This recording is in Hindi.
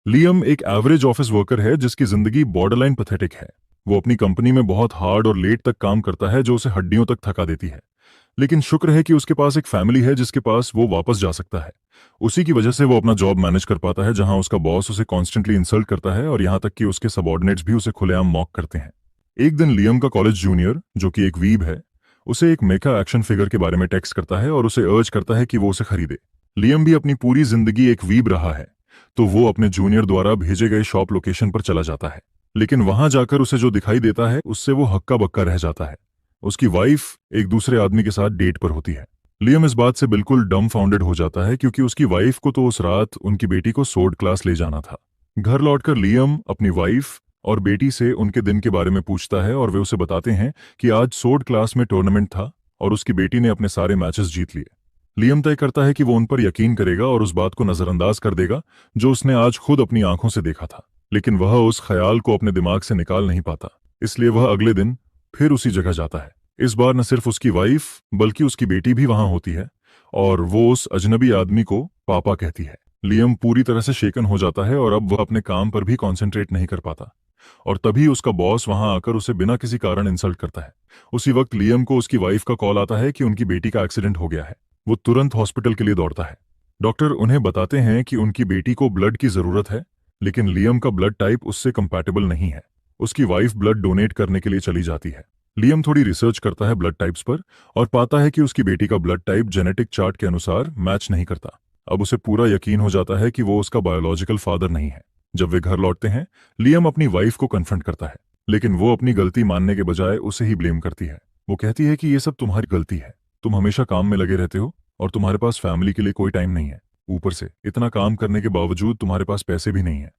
लियम एक एवरेज ऑफिस वर्कर है जिसकी जिंदगी बॉर्डरलाइन पैथेटिक है। वो अपनी कंपनी में बहुत हार्ड और लेट तक काम करता है जो उसे हड्डियों तक थका देती है। लेकिन शुक्र है कि उसके पास एक फैमिली है जिसके पास वो वापस जा सकता है। उसी की वजह से वो अपना जॉब मैनेज कर पाता है जहां उसका बॉस उसे कॉन्स्टेंटली इंसल्ट करता है और यहां तक कि उसके सबॉर्डिनेट्स भी उसे खुलेआम मॉक करते हैं। एक दिन लियम का कॉलेज जूनियर, जो कि एक वीब है, उसे एक मेका एक्शन फिगर के बारे में टेक्स्ट करता है और उसे अर्ज करता है कि वो उसे खरीदे। लियम भी अपनी पूरी जिंदगी एक वीब रहा है, तो वो अपने जूनियर द्वारा भेजे गए शॉप लोकेशन पर चला जाता है। लेकिन वहां जाकर उसे जो दिखाई देता है उससे वो हक्का बक्का रह जाता है। उसकी वाइफ एक दूसरे आदमी के साथ डेट पर होती है। लियम इस बात से बिल्कुल डम फाउंडेड हो जाता है क्योंकि उसकी वाइफ को तो उस रात उनकी बेटी को सोर्ड क्लास ले जाना था। घर लौटकर लियम अपनी वाइफ और बेटी से उनके दिन के बारे में पूछता है और वे उसे बताते हैं कि आज सोर्ड क्लास में टूर्नामेंट था और उसकी बेटी ने अपने सारे मैचेस जीत लिए। लियम तय करता है कि वो उन पर यकीन करेगा और उस बात को नजरअंदाज कर देगा जो उसने आज खुद अपनी आंखों से देखा था। लेकिन वह उस ख्याल को अपने दिमाग से निकाल नहीं पाता, इसलिए वह अगले दिन फिर उसी जगह जाता है। इस बार न सिर्फ उसकी वाइफ बल्कि उसकी बेटी भी वहां होती है और वो उस अजनबी आदमी को पापा कहती है। लियम पूरी तरह से शेकन हो जाता है और अब वह अपने काम पर भी कंसंट्रेट नहीं कर पाता। और तभी उसका बॉस वहां आकर उसे बिना किसी कारण इंसल्ट करता है। उसी वक्त लियम को उसकी वाइफ का कॉल आता है कि उनकी बेटी का एक्सीडेंट हो गया है। वो तुरंत हॉस्पिटल के लिए दौड़ता है। डॉक्टर उन्हें बताते हैं कि उनकी बेटी को ब्लड की जरूरत है, लेकिन लियम का ब्लड टाइप उससे कंपैटिबल नहीं है। उसकी वाइफ ब्लड डोनेट करने के लिए चली जाती है। लियम थोड़ी रिसर्च करता है ब्लड टाइप्स पर और पाता है कि उसकी बेटी का ब्लड टाइप जेनेटिक चार्ट के अनुसार मैच नहीं करता। अब उसे पूरा यकीन हो जाता है कि वो उसका बायोलॉजिकल फादर नहीं है। जब वे घर लौटते हैं, लियम अपनी वाइफ को कन्फ्रंट करता है, लेकिन वो अपनी गलती मानने के बजाय उसे ही ब्लेम करती है। वो कहती है कि ये सब तुम्हारी गलती है, तुम हमेशा काम में लगे रहते हो और तुम्हारे पास फैमिली के लिए कोई टाइम नहीं है। ऊपर से इतना काम करने के बावजूद तुम्हारे पास पैसे भी नहीं है।